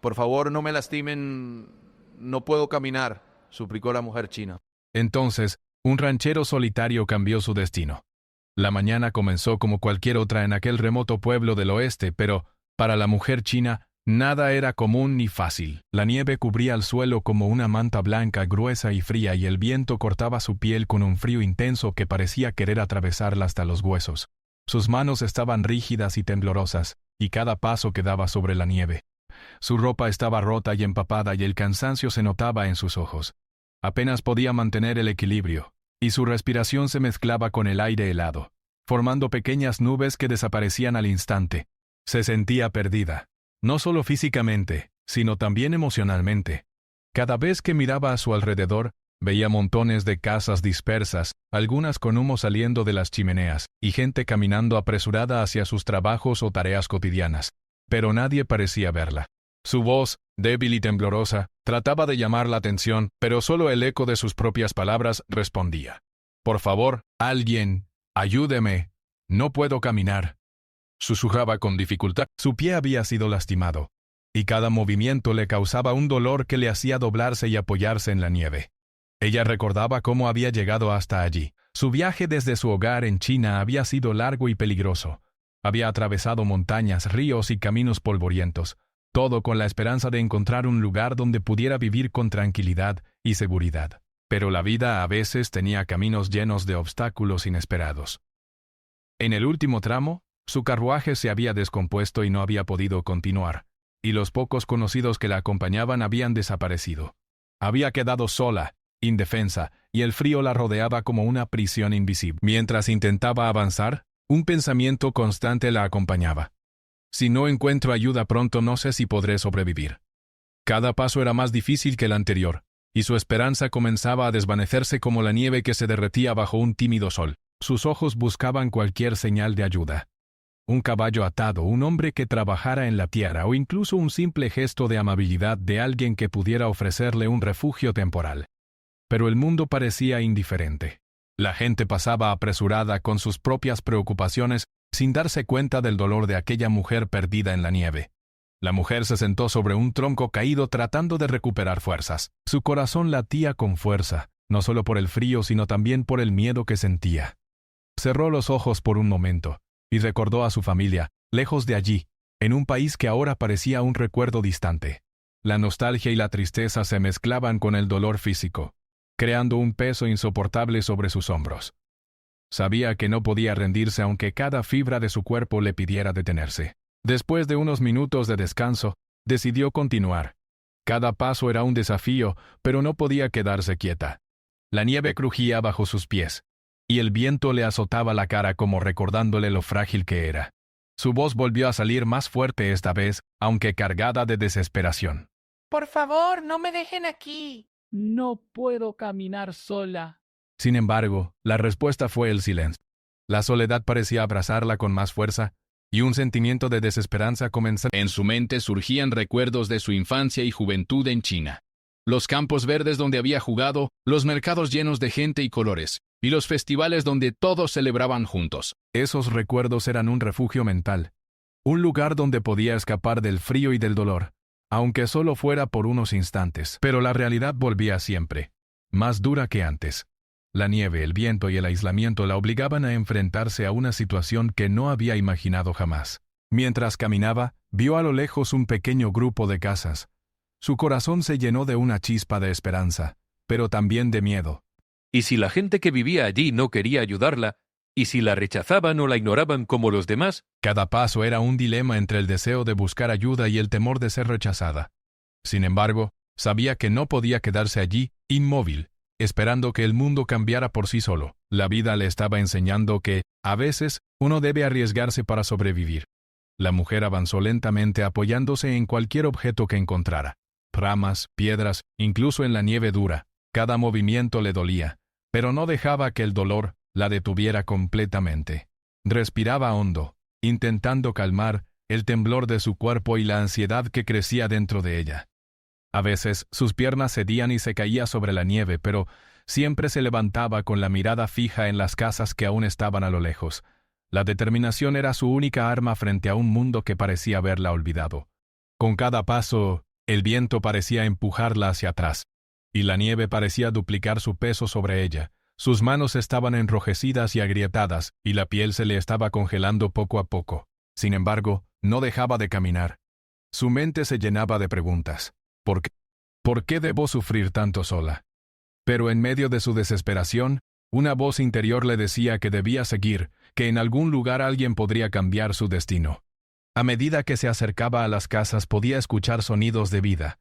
Por favor, no me lastimen. No puedo caminar, suplicó la mujer china. Entonces, un ranchero solitario cambió su destino. La mañana comenzó como cualquier otra en aquel remoto pueblo del oeste, pero, para la mujer china, nada era común ni fácil. La nieve cubría el suelo como una manta blanca, gruesa y fría, y el viento cortaba su piel con un frío intenso que parecía querer atravesarla hasta los huesos. Sus manos estaban rígidas y temblorosas, y cada paso que daba sobre la nieve. Su ropa estaba rota y empapada y el cansancio se notaba en sus ojos. Apenas podía mantener el equilibrio, y su respiración se mezclaba con el aire helado, formando pequeñas nubes que desaparecían al instante. Se sentía perdida, no solo físicamente, sino también emocionalmente. Cada vez que miraba a su alrededor, veía montones de casas dispersas, algunas con humo saliendo de las chimeneas, y gente caminando apresurada hacia sus trabajos o tareas cotidianas. Pero nadie parecía verla. Su voz, débil y temblorosa, trataba de llamar la atención, pero solo el eco de sus propias palabras respondía. «Por favor, alguien, ayúdeme. No puedo caminar». Susurraba con dificultad. Su pie había sido lastimado, y cada movimiento le causaba un dolor que le hacía doblarse y apoyarse en la nieve. Ella recordaba cómo había llegado hasta allí. Su viaje desde su hogar en China había sido largo y peligroso. Había atravesado montañas, ríos y caminos polvorientos, todo con la esperanza de encontrar un lugar donde pudiera vivir con tranquilidad y seguridad. Pero la vida a veces tenía caminos llenos de obstáculos inesperados. En el último tramo, su carruaje se había descompuesto y no había podido continuar, y los pocos conocidos que la acompañaban habían desaparecido. Había quedado sola, indefensa, y el frío la rodeaba como una prisión invisible. Mientras intentaba avanzar, un pensamiento constante la acompañaba. Si no encuentro ayuda pronto, no sé si podré sobrevivir. Cada paso era más difícil que el anterior, y su esperanza comenzaba a desvanecerse como la nieve que se derretía bajo un tímido sol. Sus ojos buscaban cualquier señal de ayuda. Un caballo atado, un hombre que trabajara en la tierra, o incluso un simple gesto de amabilidad de alguien que pudiera ofrecerle un refugio temporal. Pero el mundo parecía indiferente. La gente pasaba apresurada con sus propias preocupaciones sin darse cuenta del dolor de aquella mujer perdida en la nieve. La mujer se sentó sobre un tronco caído tratando de recuperar fuerzas. Su corazón latía con fuerza, no solo por el frío sino también por el miedo que sentía. Cerró los ojos por un momento y recordó a su familia, lejos de allí, en un país que ahora parecía un recuerdo distante. La nostalgia y la tristeza se mezclaban con el dolor físico, creando un peso insoportable sobre sus hombros. Sabía que no podía rendirse aunque cada fibra de su cuerpo le pidiera detenerse. Después de unos minutos de descanso, decidió continuar. Cada paso era un desafío, pero no podía quedarse quieta. La nieve crujía bajo sus pies, y el viento le azotaba la cara como recordándole lo frágil que era. Su voz volvió a salir más fuerte esta vez, aunque cargada de desesperación. Por favor, no me dejen aquí. No puedo caminar sola. Sin embargo, la respuesta fue el silencio. La soledad parecía abrazarla con más fuerza, y un sentimiento de desesperanza comenzó. En su mente surgían recuerdos de su infancia y juventud en China. Los campos verdes donde había jugado, los mercados llenos de gente y colores, y los festivales donde todos celebraban juntos. Esos recuerdos eran un refugio mental, un lugar donde podía escapar del frío y del dolor, aunque solo fuera por unos instantes. Pero la realidad volvía siempre, más dura que antes. La nieve, el viento y el aislamiento la obligaban a enfrentarse a una situación que no había imaginado jamás. Mientras caminaba, vio a lo lejos un pequeño grupo de casas. Su corazón se llenó de una chispa de esperanza, pero también de miedo. ¿Y si la gente que vivía allí no quería ayudarla? ¿Y si la rechazaban o la ignoraban como los demás? Cada paso era un dilema entre el deseo de buscar ayuda y el temor de ser rechazada. Sin embargo, sabía que no podía quedarse allí, inmóvil, esperando que el mundo cambiara por sí solo. La vida le estaba enseñando que, a veces, uno debe arriesgarse para sobrevivir. La mujer avanzó lentamente apoyándose en cualquier objeto que encontrara. Ramas, piedras, incluso en la nieve dura. Cada movimiento le dolía, pero no dejaba que el dolor la detuviera completamente. Respiraba hondo, intentando calmar el temblor de su cuerpo y la ansiedad que crecía dentro de ella. A veces sus piernas cedían y se caía sobre la nieve, pero siempre se levantaba con la mirada fija en las casas que aún estaban a lo lejos. La determinación era su única arma frente a un mundo que parecía haberla olvidado. Con cada paso, El viento parecía empujarla hacia atrás, y la nieve parecía duplicar su peso sobre ella. Sus manos estaban enrojecidas y agrietadas, y la piel se le estaba congelando poco a poco. Sin embargo, no dejaba de caminar. Su mente se llenaba de preguntas. ¿Por qué? ¿Por qué debo sufrir tanto sola? Pero en medio de su desesperación, una voz interior le decía que debía seguir, que en algún lugar alguien podría cambiar su destino. A medida que se acercaba a las casas podía escuchar sonidos de vida,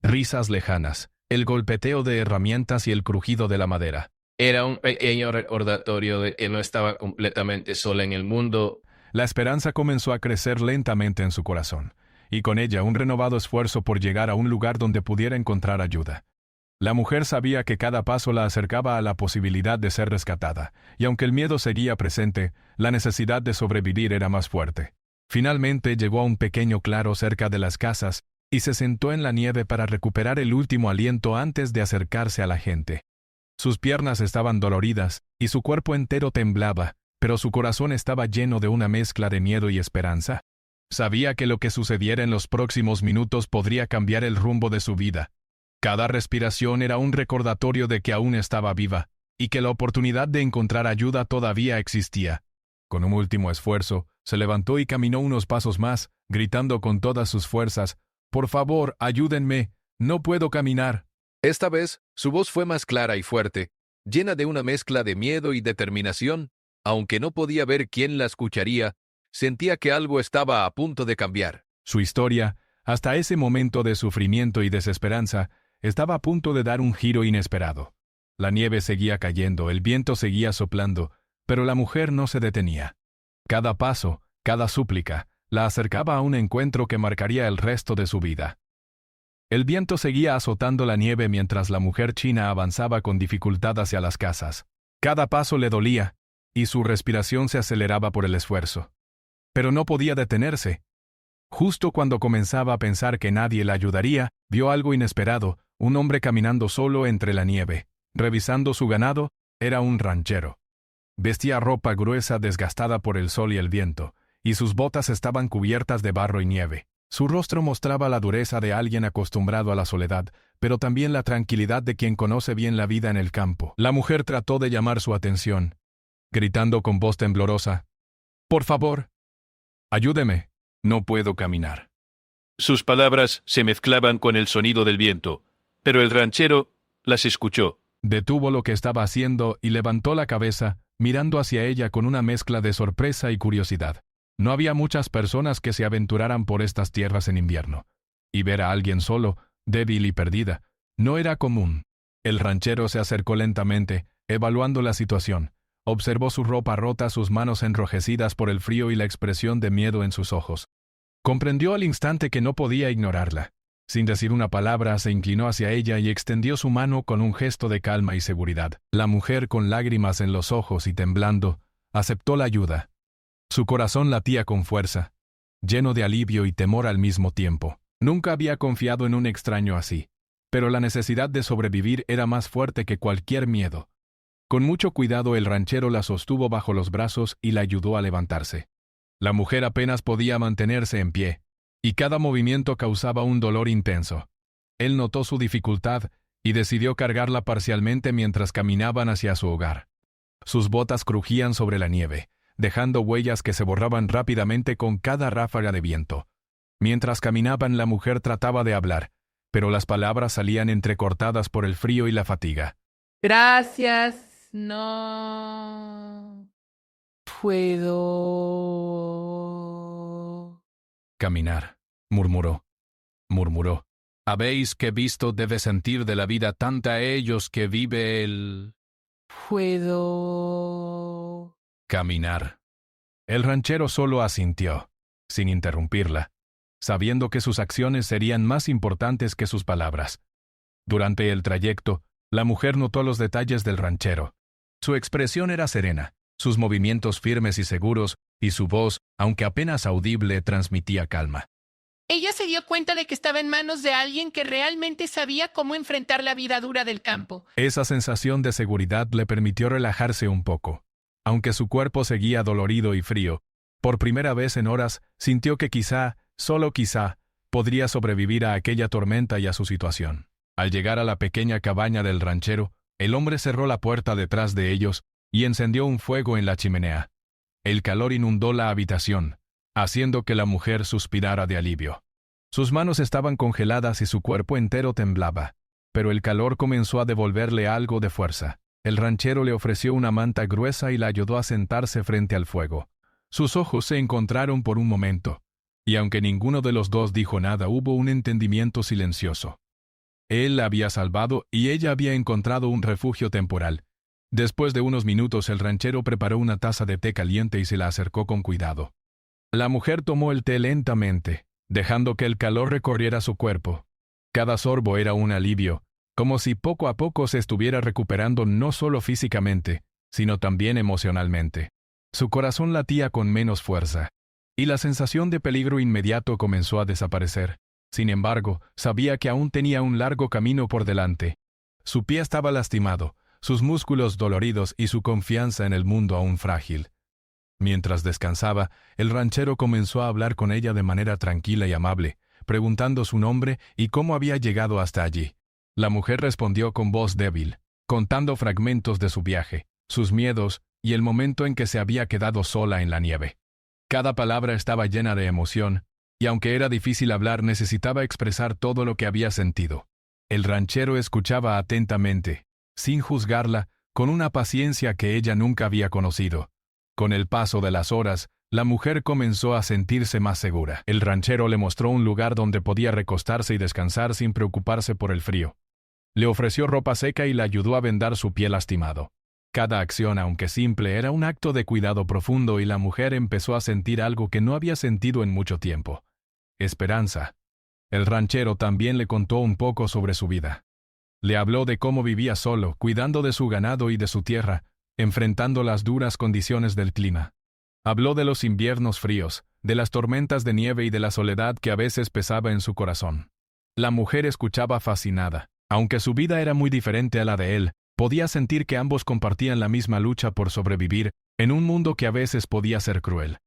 risas lejanas, el golpeteo de herramientas y el crujido de la madera. Era un pequeño recordatorio de que no estaba completamente sola en el mundo. La esperanza comenzó a crecer lentamente en su corazón, y con ella un renovado esfuerzo por llegar a un lugar donde pudiera encontrar ayuda. La mujer sabía que cada paso la acercaba a la posibilidad de ser rescatada, y aunque el miedo seguía presente, la necesidad de sobrevivir era más fuerte. Finalmente llegó a un pequeño claro cerca de las casas, y se sentó en la nieve para recuperar el último aliento antes de acercarse a la gente. Sus piernas estaban doloridas, y su cuerpo entero temblaba, pero su corazón estaba lleno de una mezcla de miedo y esperanza. Sabía que lo que sucediera en los próximos minutos podría cambiar el rumbo de su vida. Cada respiración era un recordatorio de que aún estaba viva, y que la oportunidad de encontrar ayuda todavía existía. Con un último esfuerzo, se levantó y caminó unos pasos más, gritando con todas sus fuerzas: «Por favor, ayúdenme, no puedo caminar». Esta vez, su voz fue más clara y fuerte, llena de una mezcla de miedo y determinación. Aunque no podía ver quién la escucharía, sentía que algo estaba a punto de cambiar. Su historia, hasta ese momento de sufrimiento y desesperanza, estaba a punto de dar un giro inesperado. La nieve seguía cayendo, el viento seguía soplando, pero la mujer no se detenía. Cada paso, cada súplica, la acercaba a un encuentro que marcaría el resto de su vida. El viento seguía azotando la nieve mientras la mujer china avanzaba con dificultad hacia las casas. Cada paso le dolía, y su respiración se aceleraba por el esfuerzo. Pero no podía detenerse. Justo cuando comenzaba a pensar que nadie la ayudaría, vio algo inesperado: un hombre caminando solo entre la nieve. Revisando su ganado, era un ranchero. Vestía ropa gruesa desgastada por el sol y el viento, y sus botas estaban cubiertas de barro y nieve. Su rostro mostraba la dureza de alguien acostumbrado a la soledad, pero también la tranquilidad de quien conoce bien la vida en el campo. La mujer trató de llamar su atención, gritando con voz temblorosa: «Por favor, ayúdeme, no puedo caminar». Sus palabras se mezclaban con el sonido del viento, pero el ranchero las escuchó. Detuvo lo que estaba haciendo y levantó la cabeza, mirando hacia ella con una mezcla de sorpresa y curiosidad. No había muchas personas que se aventuraran por estas tierras en invierno, y ver a alguien solo, débil y perdida, no era común. El ranchero se acercó lentamente, evaluando la situación. Observó su ropa rota, sus manos enrojecidas por el frío y la expresión de miedo en sus ojos. Comprendió al instante que no podía ignorarla. Sin decir una palabra, se inclinó hacia ella y extendió su mano con un gesto de calma y seguridad. La mujer, con lágrimas en los ojos y temblando, aceptó la ayuda. Su corazón latía con fuerza, lleno de alivio y temor al mismo tiempo. Nunca había confiado en un extraño así, pero la necesidad de sobrevivir era más fuerte que cualquier miedo. Con mucho cuidado el ranchero la sostuvo bajo los brazos y la ayudó a levantarse. La mujer apenas podía mantenerse en pie, y cada movimiento causaba un dolor intenso. Él notó su dificultad y decidió cargarla parcialmente mientras caminaban hacia su hogar. Sus botas crujían sobre la nieve, dejando huellas que se borraban rápidamente con cada ráfaga de viento. Mientras caminaban, la mujer trataba de hablar, pero las palabras salían entrecortadas por el frío y la fatiga. Gracias, no puedo Caminar, murmuró. Habéis que visto debe sentir de la vida tanta ellos que vive el... puedo Caminar. El ranchero solo asintió, sin interrumpirla, sabiendo que sus acciones serían más importantes que sus palabras. Durante el trayecto, la mujer notó los detalles del ranchero. Su expresión era serena, sus movimientos firmes y seguros, y su voz, aunque apenas audible, transmitía calma. Ella se dio cuenta de que estaba en manos de alguien que realmente sabía cómo enfrentar la vida dura del campo. Esa sensación de seguridad le permitió relajarse un poco. Aunque su cuerpo seguía dolorido y frío, por primera vez en horas sintió que quizá, solo quizá, podría sobrevivir a aquella tormenta y a su situación. Al llegar a la pequeña cabaña del ranchero, el hombre cerró la puerta detrás de ellos y encendió un fuego en la chimenea. El calor inundó la habitación, haciendo que la mujer suspirara de alivio. Sus manos estaban congeladas y su cuerpo entero temblaba, pero el calor comenzó a devolverle algo de fuerza. El ranchero le ofreció una manta gruesa y la ayudó a sentarse frente al fuego. Sus ojos se encontraron por un momento, y aunque ninguno de los dos dijo nada, hubo un entendimiento silencioso. Él la había salvado y ella había encontrado un refugio temporal. Después de unos minutos, el ranchero preparó una taza de té caliente y se la acercó con cuidado. La mujer tomó el té lentamente, dejando que el calor recorriera su cuerpo. Cada sorbo era un alivio, como si poco a poco se estuviera recuperando no solo físicamente, sino también emocionalmente. Su corazón latía con menos fuerza, y la sensación de peligro inmediato comenzó a desaparecer. Sin embargo, sabía que aún tenía un largo camino por delante. Su pie estaba lastimado, sus músculos doloridos y su confianza en el mundo aún frágil. Mientras descansaba, el ranchero comenzó a hablar con ella de manera tranquila y amable, preguntando su nombre y cómo había llegado hasta allí. La mujer respondió con voz débil, contando fragmentos de su viaje, sus miedos y el momento en que se había quedado sola en la nieve. Cada palabra estaba llena de emoción, y aunque era difícil hablar, necesitaba expresar todo lo que había sentido. El ranchero escuchaba atentamente, sin juzgarla, con una paciencia que ella nunca había conocido. Con el paso de las horas, la mujer comenzó a sentirse más segura. El ranchero le mostró un lugar donde podía recostarse y descansar sin preocuparse por el frío. Le ofreció ropa seca y le ayudó a vendar su pie lastimado. Cada acción, aunque simple, era un acto de cuidado profundo y la mujer empezó a sentir algo que no había sentido en mucho tiempo: esperanza. El ranchero también le contó un poco sobre su vida. Le habló de cómo vivía solo, cuidando de su ganado y de su tierra, enfrentando las duras condiciones del clima. Habló de los inviernos fríos, de las tormentas de nieve y de la soledad que a veces pesaba en su corazón. La mujer escuchaba fascinada. Aunque su vida era muy diferente a la de él, podía sentir que ambos compartían la misma lucha por sobrevivir en un mundo que a veces podía ser cruel.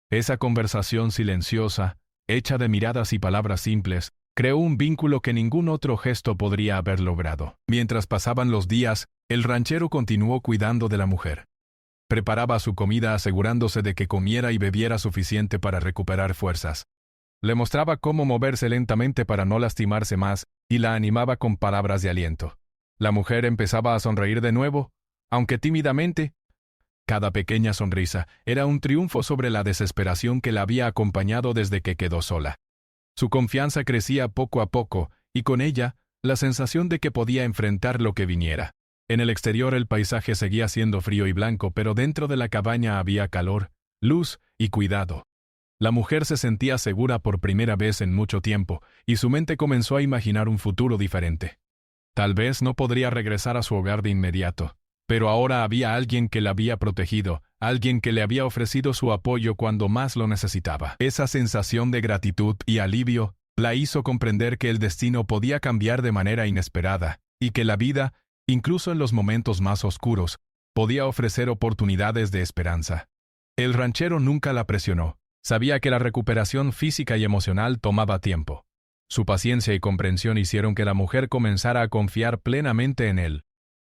Esa conversación silenciosa, hecha de miradas y palabras simples, creó un vínculo que ningún otro gesto podría haber logrado. Mientras pasaban los días, el ranchero continuó cuidando de la mujer. Preparaba su comida asegurándose de que comiera y bebiera suficiente para recuperar fuerzas. Le mostraba cómo moverse lentamente para no lastimarse más y la animaba con palabras de aliento. La mujer empezaba a sonreír de nuevo, aunque tímidamente. Cada pequeña sonrisa era un triunfo sobre la desesperación que la había acompañado desde que quedó sola. Su confianza crecía poco a poco, y con ella, la sensación de que podía enfrentar lo que viniera. En el exterior el paisaje seguía siendo frío y blanco, pero dentro de la cabaña había calor, luz y cuidado. La mujer se sentía segura por primera vez en mucho tiempo, y su mente comenzó a imaginar un futuro diferente. Tal vez no podría regresar a su hogar de inmediato, pero ahora había alguien que la había protegido, alguien que le había ofrecido su apoyo cuando más lo necesitaba. Esa sensación de gratitud y alivio la hizo comprender que el destino podía cambiar de manera inesperada, y que la vida, incluso en los momentos más oscuros, podía ofrecer oportunidades de esperanza. El ranchero nunca la presionó. Sabía que la recuperación física y emocional tomaba tiempo. Su paciencia y comprensión hicieron que la mujer comenzara a confiar plenamente en él.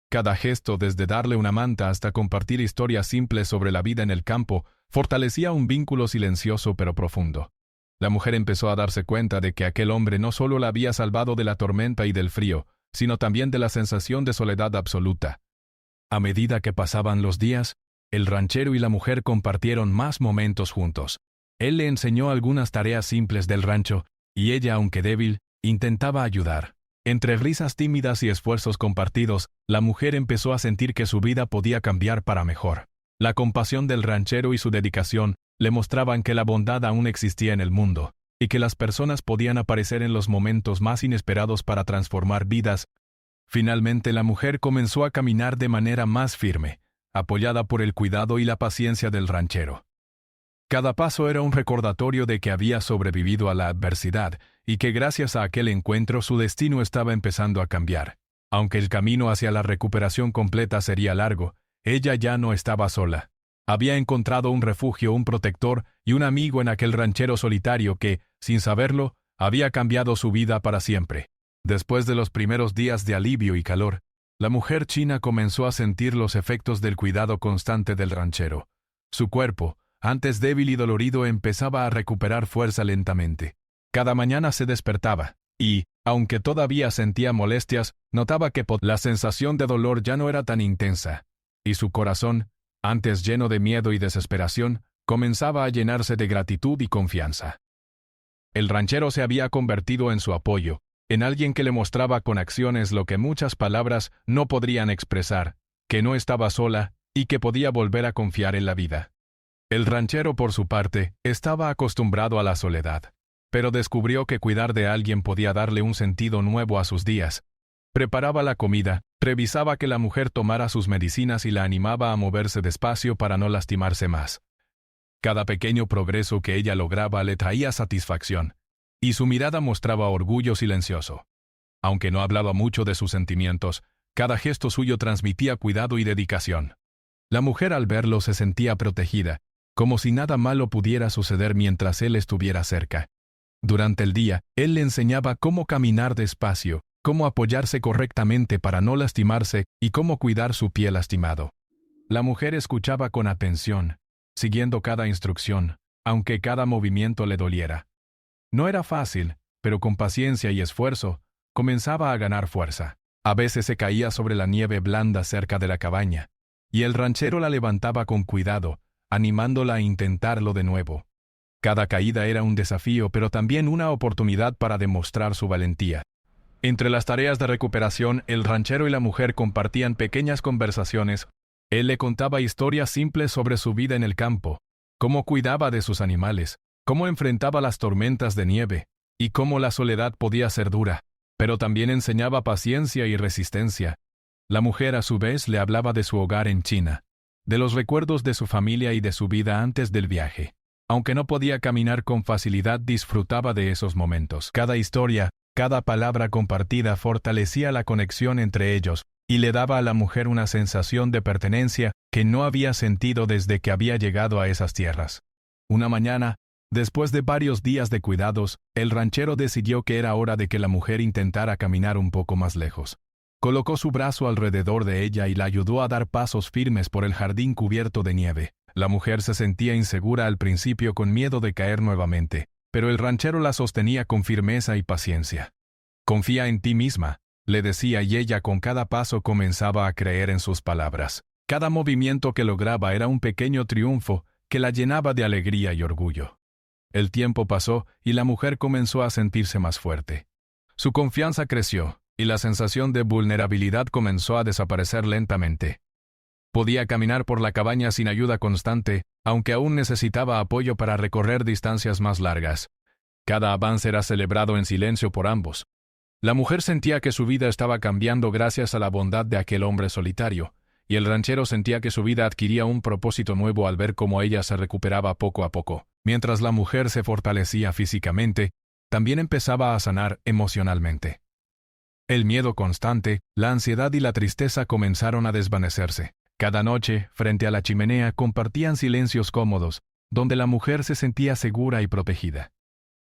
Cada gesto, desde darle una manta hasta compartir historias simples sobre la vida en el campo, fortalecía un vínculo silencioso pero profundo. La mujer empezó a darse cuenta de que aquel hombre no solo la había salvado de la tormenta y del frío, sino también de la sensación de soledad absoluta. A medida que pasaban los días, el ranchero y la mujer compartieron más momentos juntos. Él le enseñó algunas tareas simples del rancho, y ella, aunque débil, intentaba ayudar. Entre risas tímidas y esfuerzos compartidos, la mujer empezó a sentir que su vida podía cambiar para mejor. La compasión del ranchero y su dedicación le mostraban que la bondad aún existía en el mundo, y que las personas podían aparecer en los momentos más inesperados para transformar vidas. Finalmente la mujer comenzó a caminar de manera más firme, apoyada por el cuidado y la paciencia del ranchero. Cada paso era un recordatorio de que había sobrevivido a la adversidad y que gracias a aquel encuentro su destino estaba empezando a cambiar. Aunque el camino hacia la recuperación completa sería largo, ella ya no estaba sola. Había encontrado un refugio, un protector y un amigo en aquel ranchero solitario que, sin saberlo, había cambiado su vida para siempre. Después de los primeros días de alivio y calor, la mujer china comenzó a sentir los efectos del cuidado constante del ranchero. Su cuerpo, antes débil y dolorido, empezaba a recuperar fuerza lentamente. Cada mañana se despertaba, y, aunque todavía sentía molestias, notaba que la sensación de dolor ya no era tan intensa, y su corazón, antes lleno de miedo y desesperación, comenzaba a llenarse de gratitud y confianza. El ranchero se había convertido en su apoyo, en alguien que le mostraba con acciones lo que muchas palabras no podrían expresar, que no estaba sola y que podía volver a confiar en la vida. El ranchero, por su parte, estaba acostumbrado a la soledad, pero descubrió que cuidar de alguien podía darle un sentido nuevo a sus días. Preparaba la comida, revisaba que la mujer tomara sus medicinas y la animaba a moverse despacio para no lastimarse más. Cada pequeño progreso que ella lograba le traía satisfacción, y su mirada mostraba orgullo silencioso. Aunque no hablaba mucho de sus sentimientos, cada gesto suyo transmitía cuidado y dedicación. La mujer al verlo se sentía protegida, como si nada malo pudiera suceder mientras él estuviera cerca. Durante el día, él le enseñaba cómo caminar despacio, cómo apoyarse correctamente para no lastimarse y cómo cuidar su pie lastimado. La mujer escuchaba con atención, siguiendo cada instrucción, aunque cada movimiento le doliera. No era fácil, pero con paciencia y esfuerzo, comenzaba a ganar fuerza. A veces se caía sobre la nieve blanda cerca de la cabaña, y el ranchero la levantaba con cuidado, animándola a intentarlo de nuevo. Cada caída era un desafío, pero también una oportunidad para demostrar su valentía. Entre las tareas de recuperación, el ranchero y la mujer compartían pequeñas conversaciones. Él le contaba historias simples sobre su vida en el campo, cómo cuidaba de sus animales, cómo enfrentaba las tormentas de nieve, y cómo la soledad podía ser dura, pero también enseñaba paciencia y resistencia. La mujer, a su vez, le hablaba de su hogar en China, de los recuerdos de su familia y de su vida antes del viaje. Aunque no podía caminar con facilidad, disfrutaba de esos momentos. Cada historia, cada palabra compartida fortalecía la conexión entre ellos, y le daba a la mujer una sensación de pertenencia que no había sentido desde que había llegado a esas tierras. Una mañana, después de varios días de cuidados, el ranchero decidió que era hora de que la mujer intentara caminar un poco más lejos. Colocó su brazo alrededor de ella y la ayudó a dar pasos firmes por el jardín cubierto de nieve. La mujer se sentía insegura al principio, con miedo de caer nuevamente, pero el ranchero la sostenía con firmeza y paciencia. «Confía en ti misma», le decía, y ella con cada paso comenzaba a creer en sus palabras. Cada movimiento que lograba era un pequeño triunfo que la llenaba de alegría y orgullo. El tiempo pasó y la mujer comenzó a sentirse más fuerte. Su confianza creció, y la sensación de vulnerabilidad comenzó a desaparecer lentamente. Podía caminar por la cabaña sin ayuda constante, aunque aún necesitaba apoyo para recorrer distancias más largas. Cada avance era celebrado en silencio por ambos. La mujer sentía que su vida estaba cambiando gracias a la bondad de aquel hombre solitario, y el ranchero sentía que su vida adquiría un propósito nuevo al ver cómo ella se recuperaba poco a poco. Mientras la mujer se fortalecía físicamente, también empezaba a sanar emocionalmente. El miedo constante, la ansiedad y la tristeza comenzaron a desvanecerse. Cada noche, frente a la chimenea, compartían silencios cómodos, donde la mujer se sentía segura y protegida.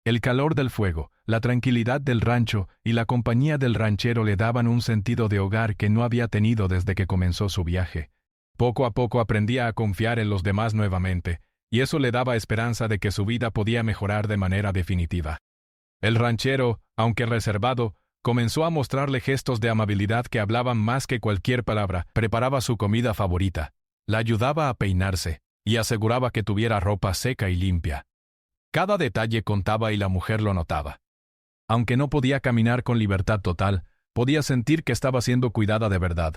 El calor del fuego, la tranquilidad del rancho y la compañía del ranchero le daban un sentido de hogar que no había tenido desde que comenzó su viaje. Poco a poco aprendía a confiar en los demás nuevamente, y eso le daba esperanza de que su vida podía mejorar de manera definitiva. El ranchero, aunque reservado, comenzó a mostrarle gestos de amabilidad que hablaban más que cualquier palabra. Preparaba su comida favorita, la ayudaba a peinarse, y aseguraba que tuviera ropa seca y limpia. Cada detalle contaba y la mujer lo notaba. Aunque no podía caminar con libertad total, podía sentir que estaba siendo cuidada de verdad.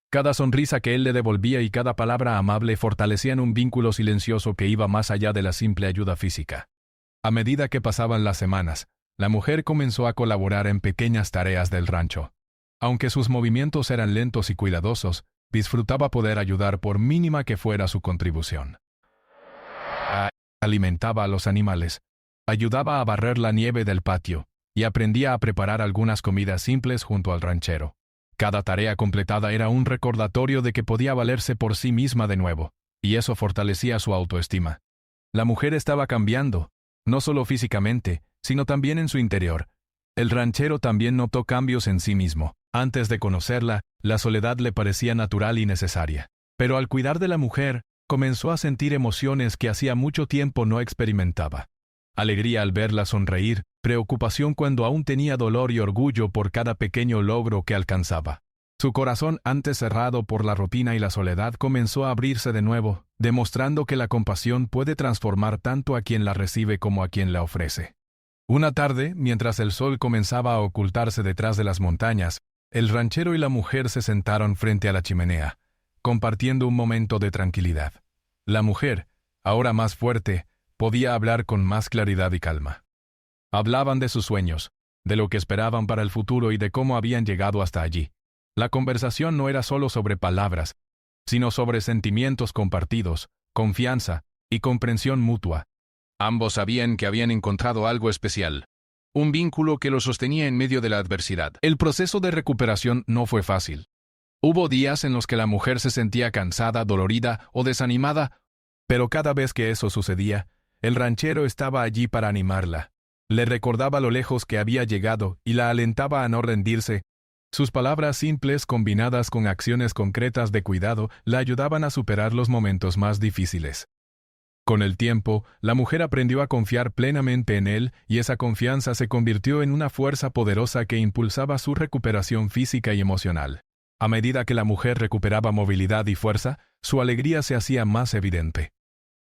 Cada sonrisa que él le devolvía y cada palabra amable fortalecían un vínculo silencioso que iba más allá de la simple ayuda física. A medida que pasaban las semanas, la mujer comenzó a colaborar en pequeñas tareas del rancho. Aunque sus movimientos eran lentos y cuidadosos, disfrutaba poder ayudar por mínima que fuera su contribución. Alimentaba a los animales, ayudaba a barrer la nieve del patio, y aprendía a preparar algunas comidas simples junto al ranchero. Cada tarea completada era un recordatorio de que podía valerse por sí misma de nuevo, y eso fortalecía su autoestima. La mujer estaba cambiando, no solo físicamente, sino también en su interior. El ranchero también notó cambios en sí mismo. Antes de conocerla, la soledad le parecía natural y necesaria. Pero al cuidar de la mujer, comenzó a sentir emociones que hacía mucho tiempo no experimentaba. Alegría al verla sonreír, preocupación cuando aún tenía dolor y orgullo por cada pequeño logro que alcanzaba. Su corazón, antes cerrado por la rutina y la soledad, comenzó a abrirse de nuevo, demostrando que la compasión puede transformar tanto a quien la recibe como a quien la ofrece. Una tarde, mientras el sol comenzaba a ocultarse detrás de las montañas, el ranchero y la mujer se sentaron frente a la chimenea, compartiendo un momento de tranquilidad. La mujer, ahora más fuerte, podía hablar con más claridad y calma. Hablaban de sus sueños, de lo que esperaban para el futuro y de cómo habían llegado hasta allí. La conversación no era solo sobre palabras, sino sobre sentimientos compartidos, confianza y comprensión mutua. Ambos sabían que habían encontrado algo especial, un vínculo que los sostenía en medio de la adversidad. El proceso de recuperación no fue fácil. Hubo días en los que la mujer se sentía cansada, dolorida o desanimada, pero cada vez que eso sucedía, el ranchero estaba allí para animarla. Le recordaba lo lejos que había llegado y la alentaba a no rendirse. Sus palabras simples combinadas con acciones concretas de cuidado la ayudaban a superar los momentos más difíciles. Con el tiempo, la mujer aprendió a confiar plenamente en él y esa confianza se convirtió en una fuerza poderosa que impulsaba su recuperación física y emocional. A medida que la mujer recuperaba movilidad y fuerza, su alegría se hacía más evidente.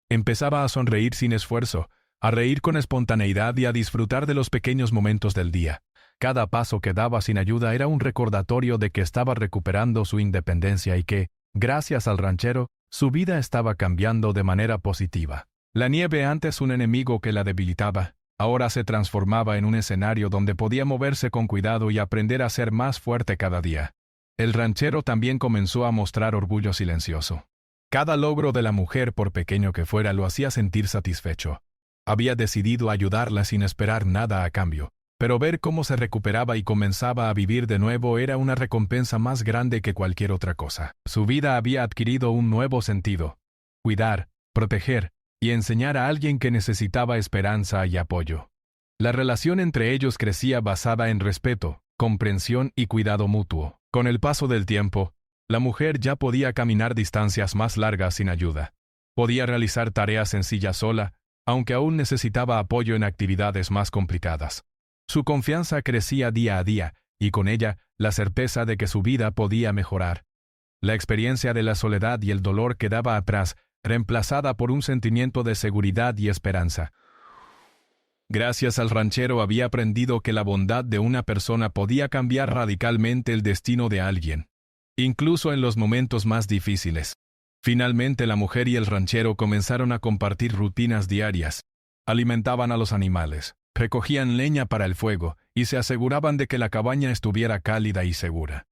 Empezaba a sonreír sin esfuerzo, a reír con espontaneidad y a disfrutar de los pequeños momentos del día. Cada paso que daba sin ayuda era un recordatorio de que estaba recuperando su independencia y que, gracias al ranchero, su vida estaba cambiando de manera positiva. La nieve, antes un enemigo que la debilitaba, ahora se transformaba en un escenario donde podía moverse con cuidado y aprender a ser más fuerte cada día. El ranchero también comenzó a mostrar orgullo silencioso. Cada logro de la mujer, por pequeño que fuera, lo hacía sentir satisfecho. Había decidido ayudarla sin esperar nada a cambio, pero ver cómo se recuperaba y comenzaba a vivir de nuevo era una recompensa más grande que cualquier otra cosa. Su vida había adquirido un nuevo sentido: cuidar, proteger y enseñar a alguien que necesitaba esperanza y apoyo. La relación entre ellos crecía basada en respeto, comprensión y cuidado mutuo. Con el paso del tiempo, la mujer ya podía caminar distancias más largas sin ayuda. Podía realizar tareas sencillas sola, aunque aún necesitaba apoyo en actividades más complicadas. Su confianza crecía día a día, y con ella la certeza de que su vida podía mejorar. La experiencia de la soledad y el dolor quedaba atrás, reemplazada por un sentimiento de seguridad y esperanza. Gracias al ranchero había aprendido que la bondad de una persona podía cambiar radicalmente el destino de alguien, incluso en los momentos más difíciles. Finalmente la mujer y el ranchero comenzaron a compartir rutinas diarias. Alimentaban a los animales, recogían leña para el fuego y se aseguraban de que la cabaña estuviera cálida y segura.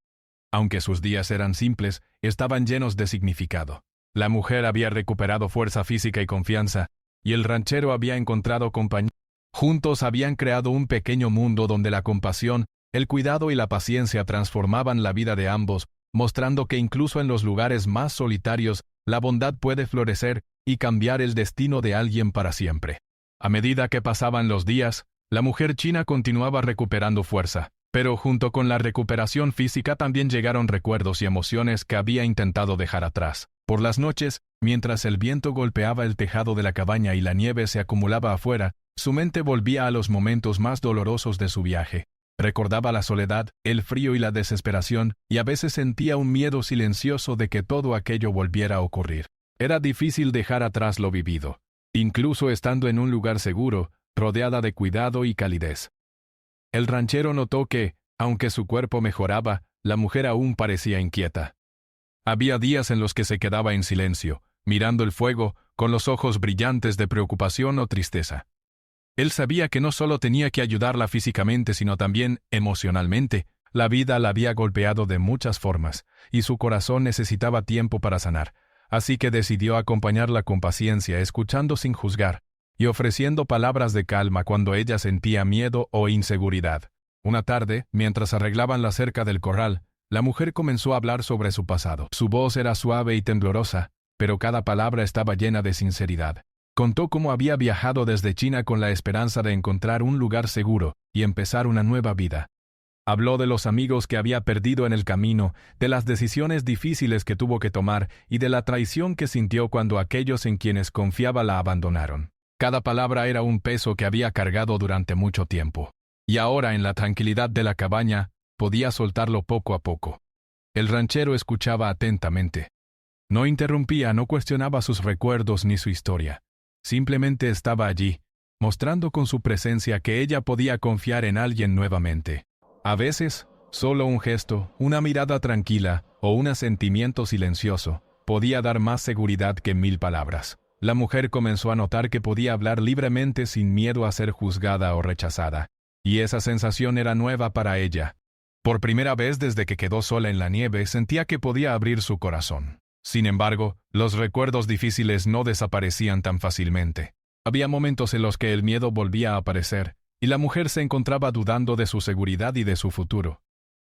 Aunque sus días eran simples, estaban llenos de significado. La mujer había recuperado fuerza física y confianza, y el ranchero había encontrado compañía. Juntos habían creado un pequeño mundo donde la compasión, el cuidado y la paciencia transformaban la vida de ambos, mostrando que incluso en los lugares más solitarios, la bondad puede florecer y cambiar el destino de alguien para siempre. A medida que pasaban los días, la mujer china continuaba recuperando fuerza, pero junto con la recuperación física también llegaron recuerdos y emociones que había intentado dejar atrás. Por las noches, mientras el viento golpeaba el tejado de la cabaña y la nieve se acumulaba afuera, su mente volvía a los momentos más dolorosos de su viaje. Recordaba la soledad, el frío y la desesperación, y a veces sentía un miedo silencioso de que todo aquello volviera a ocurrir. Era difícil dejar atrás lo vivido, incluso estando en un lugar seguro, rodeada de cuidado y calidez. El ranchero notó que, aunque su cuerpo mejoraba, la mujer aún parecía inquieta. Había días en los que se quedaba en silencio, mirando el fuego, con los ojos brillantes de preocupación o tristeza. Él sabía que no solo tenía que ayudarla físicamente, sino también emocionalmente. La vida la había golpeado de muchas formas, y su corazón necesitaba tiempo para sanar. Así que decidió acompañarla con paciencia, escuchando sin juzgar, y ofreciendo palabras de calma cuando ella sentía miedo o inseguridad. Una tarde, mientras arreglaban la cerca del corral, la mujer comenzó a hablar sobre su pasado. Su voz era suave y temblorosa, pero cada palabra estaba llena de sinceridad. Contó cómo había viajado desde China con la esperanza de encontrar un lugar seguro y empezar una nueva vida. Habló de los amigos que había perdido en el camino, de las decisiones difíciles que tuvo que tomar y de la traición que sintió cuando aquellos en quienes confiaba la abandonaron. Cada palabra era un peso que había cargado durante mucho tiempo. Y ahora, en la tranquilidad de la cabaña, podía soltarlo poco a poco. El ranchero escuchaba atentamente. No interrumpía, no cuestionaba sus recuerdos ni su historia. Simplemente estaba allí, mostrando con su presencia que ella podía confiar en alguien nuevamente. A veces, solo un gesto, una mirada tranquila o un asentimiento silencioso podía dar más seguridad que 1000 palabras. La mujer comenzó a notar que podía hablar libremente sin miedo a ser juzgada o rechazada, y esa sensación era nueva para ella. Por primera vez desde que quedó sola en la nieve, sentía que podía abrir su corazón. Sin embargo, los recuerdos difíciles no desaparecían tan fácilmente. Había momentos en los que el miedo volvía a aparecer, y la mujer se encontraba dudando de su seguridad y de su futuro.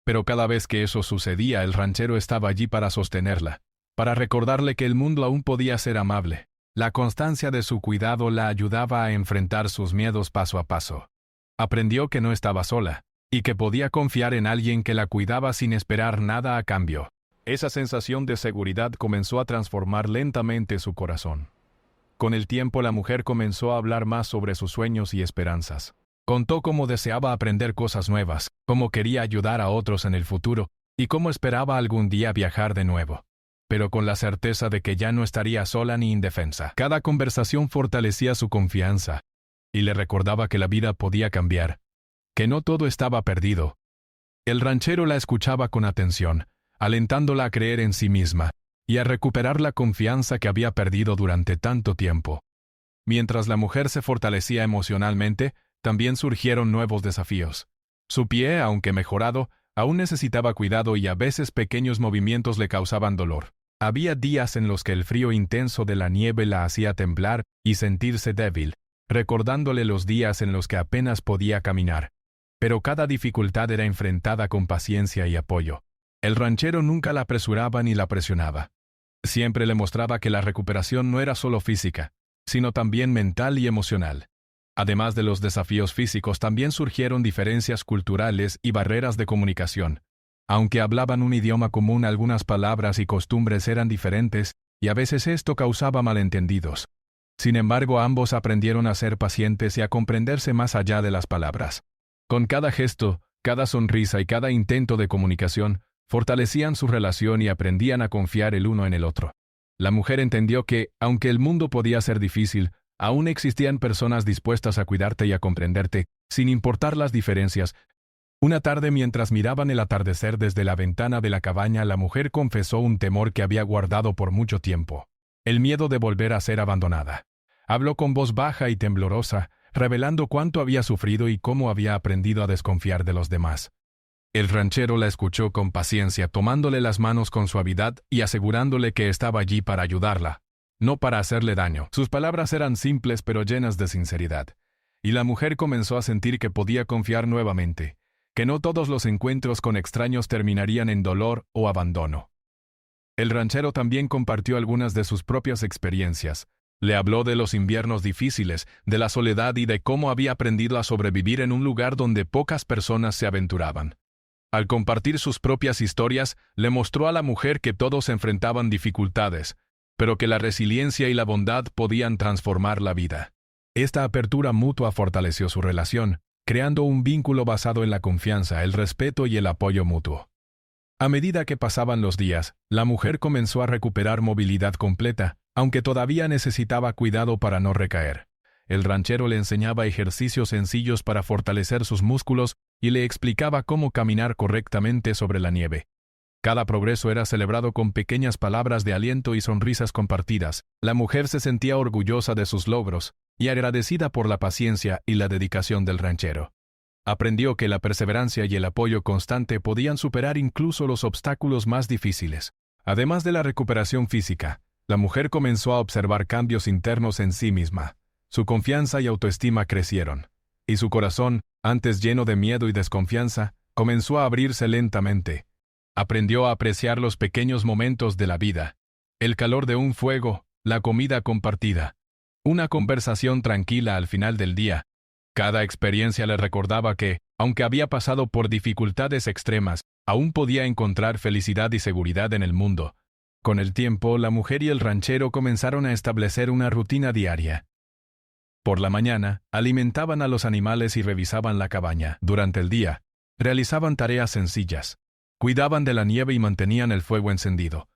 Pero cada vez que eso sucedía, el ranchero estaba allí para sostenerla, para recordarle que el mundo aún podía ser amable. La constancia de su cuidado la ayudaba a enfrentar sus miedos paso a paso. Aprendió que no estaba sola, y que podía confiar en alguien que la cuidaba sin esperar nada a cambio. Esa sensación de seguridad comenzó a transformar lentamente su corazón. Con el tiempo la mujer comenzó a hablar más sobre sus sueños y esperanzas. Contó cómo deseaba aprender cosas nuevas, cómo quería ayudar a otros en el futuro, y cómo esperaba algún día viajar de nuevo. Pero con la certeza de que ya no estaría sola ni indefensa. Cada conversación fortalecía su confianza, y le recordaba que la vida podía cambiar, que no todo estaba perdido. El ranchero la escuchaba con atención, alentándola a creer en sí misma, y a recuperar la confianza que había perdido durante tanto tiempo. Mientras la mujer se fortalecía emocionalmente, también surgieron nuevos desafíos. Su pie, aunque mejorado, aún necesitaba cuidado y a veces pequeños movimientos le causaban dolor. Había días en los que el frío intenso de la nieve la hacía temblar y sentirse débil, recordándole los días en los que apenas podía caminar. Pero cada dificultad era enfrentada con paciencia y apoyo. El ranchero nunca la apresuraba ni la presionaba. Siempre le mostraba que la recuperación no era solo física, sino también mental y emocional. Además de los desafíos físicos, también surgieron diferencias culturales y barreras de comunicación. Aunque hablaban un idioma común, algunas palabras y costumbres eran diferentes, y a veces esto causaba malentendidos. Sin embargo, ambos aprendieron a ser pacientes y a comprenderse más allá de las palabras. Con cada gesto, cada sonrisa y cada intento de comunicación, fortalecían su relación y aprendían a confiar el uno en el otro. La mujer entendió que, aunque el mundo podía ser difícil, aún existían personas dispuestas a cuidarte y a comprenderte, sin importar las diferencias. Una tarde, mientras miraban el atardecer desde la ventana de la cabaña, la mujer confesó un temor que había guardado por mucho tiempo: el miedo de volver a ser abandonada. Habló con voz baja y temblorosa, revelando cuánto había sufrido y cómo había aprendido a desconfiar de los demás. El ranchero la escuchó con paciencia, tomándole las manos con suavidad y asegurándole que estaba allí para ayudarla, no para hacerle daño. Sus palabras eran simples pero llenas de sinceridad, y la mujer comenzó a sentir que podía confiar nuevamente, que no todos los encuentros con extraños terminarían en dolor o abandono. El ranchero también compartió algunas de sus propias experiencias. Le habló de los inviernos difíciles, de la soledad y de cómo había aprendido a sobrevivir en un lugar donde pocas personas se aventuraban. Al compartir sus propias historias, le mostró a la mujer que todos enfrentaban dificultades, pero que la resiliencia y la bondad podían transformar la vida. Esta apertura mutua fortaleció su relación, creando un vínculo basado en la confianza, el respeto y el apoyo mutuo. A medida que pasaban los días, la mujer comenzó a recuperar movilidad completa, aunque todavía necesitaba cuidado para no recaer. El ranchero le enseñaba ejercicios sencillos para fortalecer sus músculos y le explicaba cómo caminar correctamente sobre la nieve. Cada progreso era celebrado con pequeñas palabras de aliento y sonrisas compartidas. La mujer se sentía orgullosa de sus logros y agradecida por la paciencia y la dedicación del ranchero. Aprendió que la perseverancia y el apoyo constante podían superar incluso los obstáculos más difíciles. Además de la recuperación física, la mujer comenzó a observar cambios internos en sí misma. Su confianza y autoestima crecieron, y su corazón, antes lleno de miedo y desconfianza, comenzó a abrirse lentamente. Aprendió a apreciar los pequeños momentos de la vida: el calor de un fuego, la comida compartida, Una conversación tranquila al final del día. Cada experiencia le recordaba que, aunque había pasado por dificultades extremas, aún podía encontrar felicidad y seguridad en el mundo. Con el tiempo, la mujer y el ranchero comenzaron a establecer una rutina diaria. Por la mañana, alimentaban a los animales y revisaban la cabaña. Durante el día, realizaban tareas sencillas. Cuidaban de la nieve y mantenían el fuego encendido.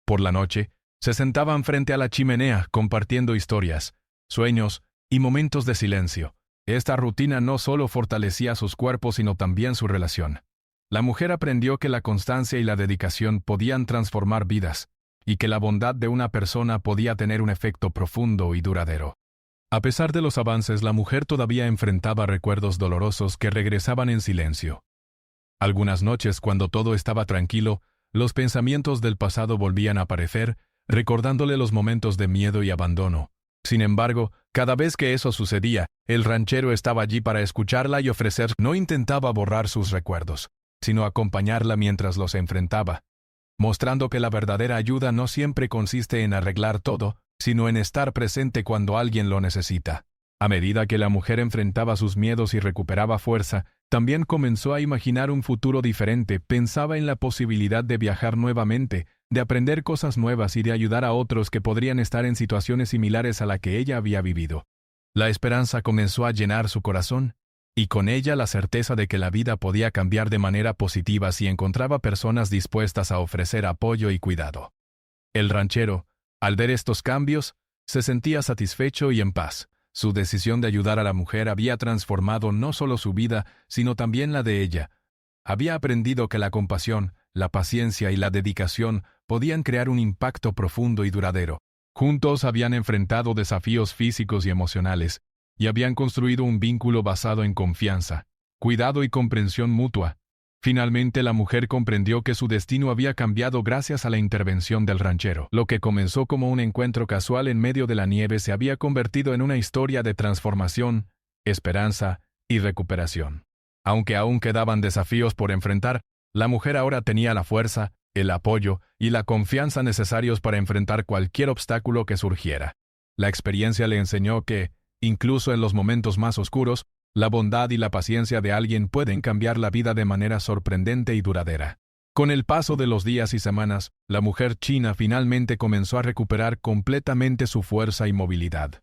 Por la noche, se sentaban frente a la chimenea compartiendo historias, sueños y momentos de silencio. Esta rutina no solo fortalecía sus cuerpos, sino también su relación. La mujer aprendió que la constancia y la dedicación podían transformar vidas, y que la bondad de una persona podía tener un efecto profundo y duradero. A pesar de los avances, la mujer todavía enfrentaba recuerdos dolorosos que regresaban en silencio. Algunas noches, cuando todo estaba tranquilo, los pensamientos del pasado volvían a aparecer, recordándole los momentos de miedo y abandono. Sin embargo, cada vez que eso sucedía, el ranchero estaba allí para escucharla y ofrecer. No intentaba borrar sus recuerdos, sino acompañarla mientras los enfrentaba, mostrando que la verdadera ayuda no siempre consiste en arreglar todo, sino en estar presente cuando alguien lo necesita. A medida que la mujer enfrentaba sus miedos y recuperaba fuerza, también comenzó a imaginar un futuro diferente. Pensaba en la posibilidad de viajar nuevamente, de aprender cosas nuevas y de ayudar a otros que podrían estar en situaciones similares a la que ella había vivido. La esperanza comenzó a llenar su corazón, y con ella la certeza de que la vida podía cambiar de manera positiva si encontraba personas dispuestas a ofrecer apoyo y cuidado. El ranchero, al ver estos cambios, se sentía satisfecho y en paz. Su decisión de ayudar a la mujer había transformado no solo su vida, sino también la de ella. Había aprendido que la compasión, la paciencia y la dedicación podían crear un impacto profundo y duradero. Juntos habían enfrentado desafíos físicos y emocionales, y habían construido un vínculo basado en confianza, cuidado y comprensión mutua. Finalmente la mujer comprendió que su destino había cambiado gracias a la intervención del ranchero. Lo que comenzó como un encuentro casual en medio de la nieve se había convertido en una historia de transformación, esperanza y recuperación. Aunque aún quedaban desafíos por enfrentar, la mujer ahora tenía la fuerza, el apoyo y la confianza necesarios para enfrentar cualquier obstáculo que surgiera. La experiencia le enseñó que, incluso en los momentos más oscuros, la bondad y la paciencia de alguien pueden cambiar la vida de manera sorprendente y duradera. Con el paso de los días y semanas, la mujer china finalmente comenzó a recuperar completamente su fuerza y movilidad.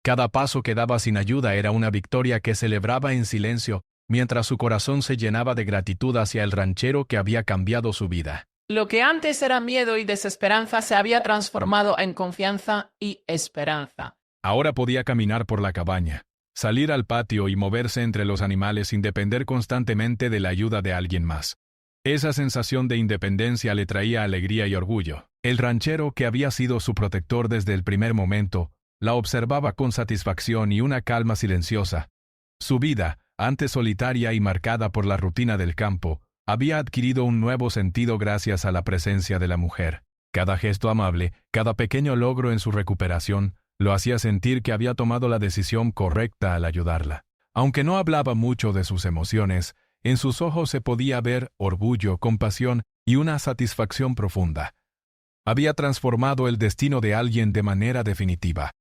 Cada paso que daba sin ayuda era una victoria que celebraba en silencio, mientras su corazón se llenaba de gratitud hacia el ranchero que había cambiado su vida. Lo que antes era miedo y desesperanza se había transformado en confianza y esperanza. Ahora podía caminar por la cabaña, salir al patio y moverse entre los animales sin depender constantemente de la ayuda de alguien más. Esa sensación de independencia le traía alegría y orgullo. El ranchero, que había sido su protector desde el primer momento, la observaba con satisfacción y una calma silenciosa. Su vida, antes solitaria y marcada por la rutina del campo, había adquirido un nuevo sentido gracias a la presencia de la mujer. Cada gesto amable, cada pequeño logro en su recuperación, lo hacía sentir que había tomado la decisión correcta al ayudarla. Aunque no hablaba mucho de sus emociones, en sus ojos se podía ver orgullo, compasión y una satisfacción profunda. Había transformado el destino de alguien de manera definitiva.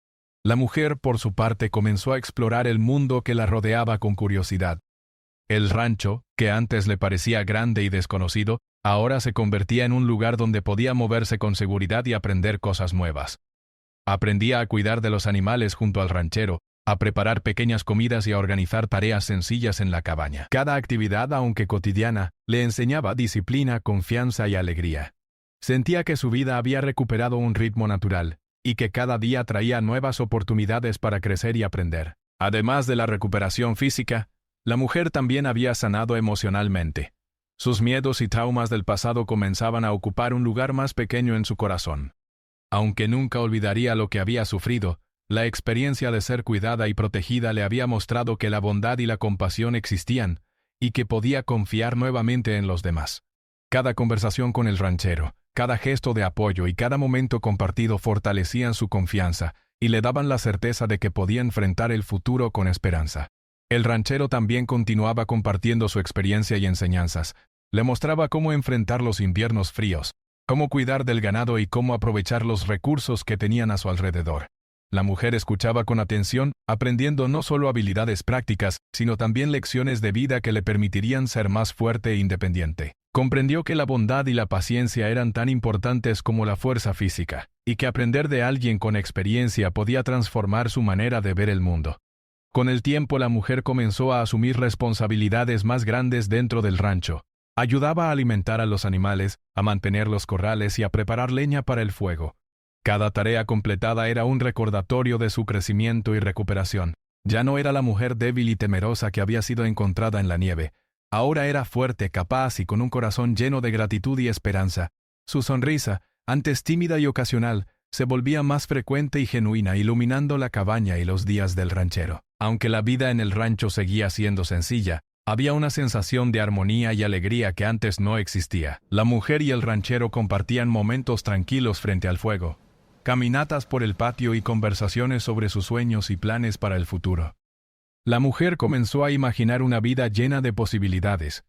La mujer, por su parte, comenzó a explorar el mundo que la rodeaba con curiosidad. El rancho, que antes le parecía grande y desconocido, ahora se convertía en un lugar donde podía moverse con seguridad y aprender cosas nuevas. Aprendía a cuidar de los animales junto al ranchero, a preparar pequeñas comidas y a organizar tareas sencillas en la cabaña. Cada actividad, aunque cotidiana, le enseñaba disciplina, confianza y alegría. Sentía que su vida había recuperado un ritmo natural, y que cada día traía nuevas oportunidades para crecer y aprender. Además de la recuperación física, la mujer también había sanado emocionalmente. Sus miedos y traumas del pasado comenzaban a ocupar un lugar más pequeño en su corazón. Aunque nunca olvidaría lo que había sufrido, la experiencia de ser cuidada y protegida le había mostrado que la bondad y la compasión existían, y que podía confiar nuevamente en los demás. Cada conversación con el ranchero, cada gesto de apoyo y cada momento compartido fortalecían su confianza y le daban la certeza de que podía enfrentar el futuro con esperanza. El ranchero también continuaba compartiendo su experiencia y enseñanzas. Le mostraba cómo enfrentar los inviernos fríos, cómo cuidar del ganado y cómo aprovechar los recursos que tenían a su alrededor. La mujer escuchaba con atención, aprendiendo no solo habilidades prácticas, sino también lecciones de vida que le permitirían ser más fuerte e independiente. Comprendió que la bondad y la paciencia eran tan importantes como la fuerza física, y que aprender de alguien con experiencia podía transformar su manera de ver el mundo. Con el tiempo la mujer comenzó a asumir responsabilidades más grandes dentro del rancho. Ayudaba a alimentar a los animales, a mantener los corrales y a preparar leña para el fuego. Cada tarea completada era un recordatorio de su crecimiento y recuperación. Ya no era la mujer débil y temerosa que había sido encontrada en la nieve. Ahora era fuerte, capaz y con un corazón lleno de gratitud y esperanza. Su sonrisa, antes tímida y ocasional, se volvía más frecuente y genuina, iluminando la cabaña y los días del ranchero. Aunque la vida en el rancho seguía siendo sencilla, había una sensación de armonía y alegría que antes no existía. La mujer y el ranchero compartían momentos tranquilos frente al fuego, caminatas por el patio y conversaciones sobre sus sueños y planes para el futuro. La mujer comenzó a imaginar una vida llena de posibilidades,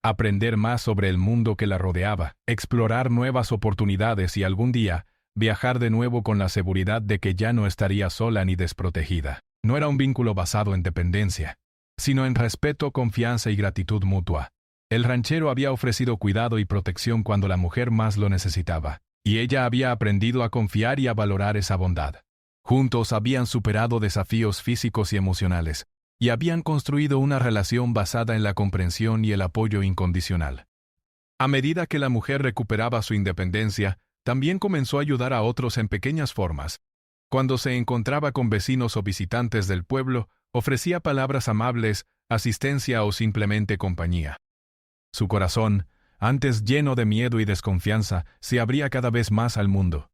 aprender más sobre el mundo que la rodeaba, explorar nuevas oportunidades y algún día viajar de nuevo con la seguridad de que ya no estaría sola ni desprotegida. No era un vínculo basado en dependencia, sino en respeto, confianza y gratitud mutua. El ranchero había ofrecido cuidado y protección cuando la mujer más lo necesitaba, y ella había aprendido a confiar y a valorar esa bondad. Juntos habían superado desafíos físicos y emocionales, y habían construido una relación basada en la comprensión y el apoyo incondicional. A medida que la mujer recuperaba su independencia, también comenzó a ayudar a otros en pequeñas formas. Cuando se encontraba con vecinos o visitantes del pueblo, ofrecía palabras amables, asistencia o simplemente compañía. Su corazón, antes lleno de miedo y desconfianza, se abría cada vez más al mundo.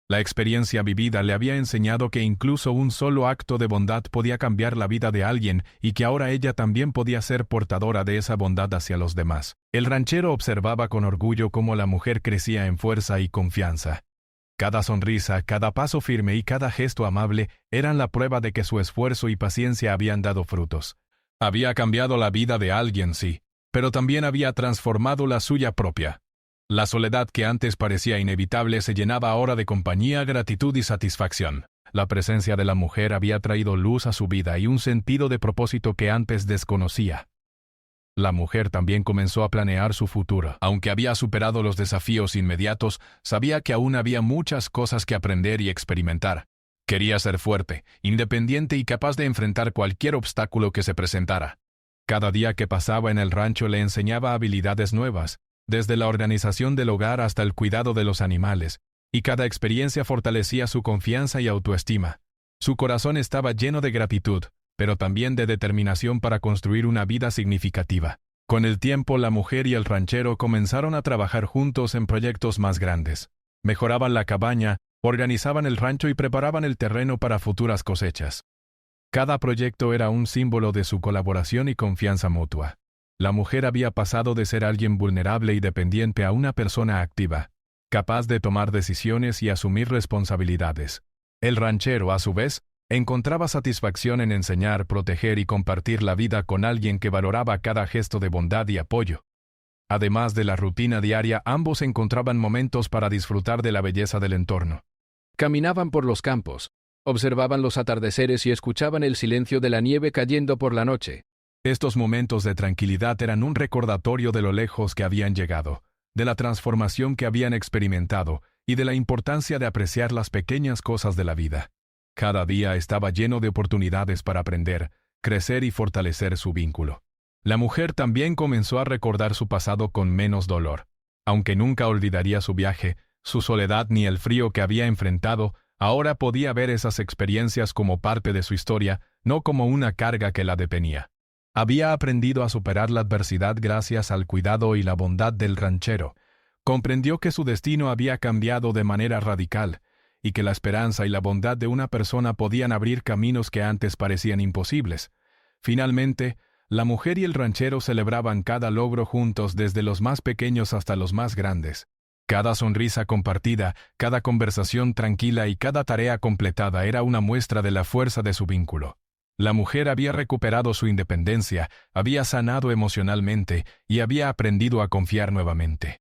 La experiencia vivida le había enseñado que incluso un solo acto de bondad podía cambiar la vida de alguien y que ahora ella también podía ser portadora de esa bondad hacia los demás. El ranchero observaba con orgullo cómo la mujer crecía en fuerza y confianza. Cada sonrisa, cada paso firme y cada gesto amable eran la prueba de que su esfuerzo y paciencia habían dado frutos. Había cambiado la vida de alguien, sí, pero también había transformado la suya propia. La soledad que antes parecía inevitable se llenaba ahora de compañía, gratitud y satisfacción. La presencia de la mujer había traído luz a su vida y un sentido de propósito que antes desconocía. La mujer también comenzó a planear su futuro. Aunque había superado los desafíos inmediatos, sabía que aún había muchas cosas que aprender y experimentar. Quería ser fuerte, independiente y capaz de enfrentar cualquier obstáculo que se presentara. Cada día que pasaba en el rancho le enseñaba habilidades nuevas, desde la organización del hogar hasta el cuidado de los animales, y cada experiencia fortalecía su confianza y autoestima. Su corazón estaba lleno de gratitud, pero también de determinación para construir una vida significativa. Con el tiempo, la mujer y el ranchero comenzaron a trabajar juntos en proyectos más grandes. Mejoraban la cabaña, organizaban el rancho y preparaban el terreno para futuras cosechas. Cada proyecto era un símbolo de su colaboración y confianza mutua. La mujer había pasado de ser alguien vulnerable y dependiente a una persona activa, capaz de tomar decisiones y asumir responsabilidades. El ranchero, a su vez, encontraba satisfacción en enseñar, proteger y compartir la vida con alguien que valoraba cada gesto de bondad y apoyo. Además de la rutina diaria, ambos encontraban momentos para disfrutar de la belleza del entorno. Caminaban por los campos, observaban los atardeceres y escuchaban el silencio de la nieve cayendo por la noche. Estos momentos de tranquilidad eran un recordatorio de lo lejos que habían llegado, de la transformación que habían experimentado y de la importancia de apreciar las pequeñas cosas de la vida. Cada día estaba lleno de oportunidades para aprender, crecer y fortalecer su vínculo. La mujer también comenzó a recordar su pasado con menos dolor. Aunque nunca olvidaría su viaje, su soledad ni el frío que había enfrentado, ahora podía ver esas experiencias como parte de su historia, no como una carga que la detenía. Había aprendido a superar la adversidad gracias al cuidado y la bondad del ranchero. Comprendió que su destino había cambiado de manera radical, y que la esperanza y la bondad de una persona podían abrir caminos que antes parecían imposibles. Finalmente, la mujer y el ranchero celebraban cada logro juntos, desde los más pequeños hasta los más grandes. Cada sonrisa compartida, cada conversación tranquila y cada tarea completada era una muestra de la fuerza de su vínculo. La mujer había recuperado su independencia, había sanado emocionalmente y había aprendido a confiar nuevamente.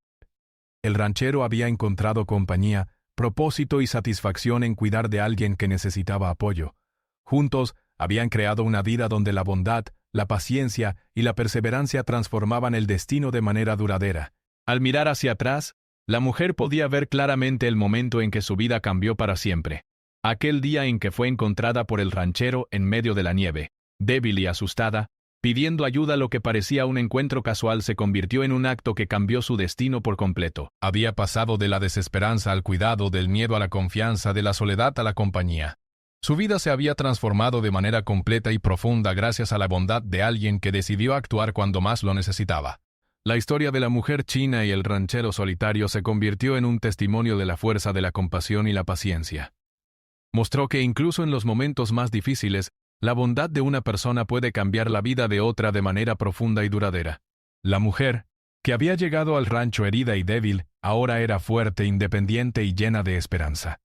El ranchero había encontrado compañía, propósito y satisfacción en cuidar de alguien que necesitaba apoyo. Juntos, habían creado una vida donde la bondad, la paciencia y la perseverancia transformaban el destino de manera duradera. Al mirar hacia atrás, la mujer podía ver claramente el momento en que su vida cambió para siempre. Aquel día en que fue encontrada por el ranchero en medio de la nieve, débil y asustada, pidiendo ayuda. Lo que parecía un encuentro casual se convirtió en un acto que cambió su destino por completo. Había pasado de la desesperanza al cuidado, del miedo a la confianza, de la soledad a la compañía. Su vida se había transformado de manera completa y profunda gracias a la bondad de alguien que decidió actuar cuando más lo necesitaba. La historia de la mujer china y el ranchero solitario se convirtió en un testimonio de la fuerza de la compasión y la paciencia. Mostró que incluso en los momentos más difíciles, la bondad de una persona puede cambiar la vida de otra de manera profunda y duradera. La mujer, que había llegado al rancho herida y débil, ahora era fuerte, independiente y llena de esperanza.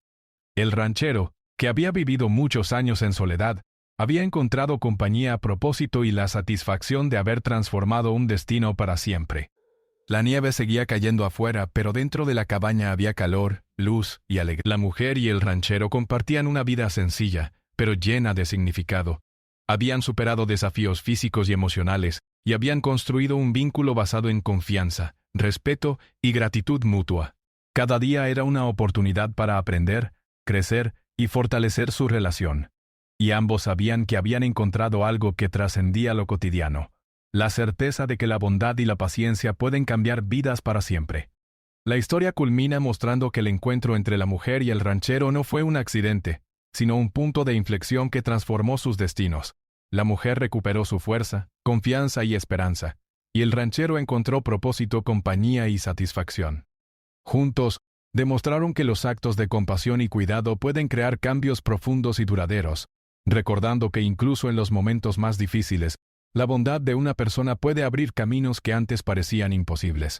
El ranchero, que había vivido muchos años en soledad, había encontrado compañía a propósito y la satisfacción de haber transformado un destino para siempre. La nieve seguía cayendo afuera, pero dentro de la cabaña había calor, luz y alegría. La mujer y el ranchero compartían una vida sencilla, pero llena de significado. Habían superado desafíos físicos y emocionales, y habían construido un vínculo basado en confianza, respeto y gratitud mutua. Cada día era una oportunidad para aprender, crecer y fortalecer su relación. Y ambos sabían que habían encontrado algo que trascendía lo cotidiano: la certeza de que la bondad y la paciencia pueden cambiar vidas para siempre. La historia culmina mostrando que el encuentro entre la mujer y el ranchero no fue un accidente, sino un punto de inflexión que transformó sus destinos. La mujer recuperó su fuerza, confianza y esperanza, y el ranchero encontró propósito, compañía y satisfacción. Juntos, demostraron que los actos de compasión y cuidado pueden crear cambios profundos y duraderos, recordando que incluso en los momentos más difíciles, la bondad de una persona puede abrir caminos que antes parecían imposibles.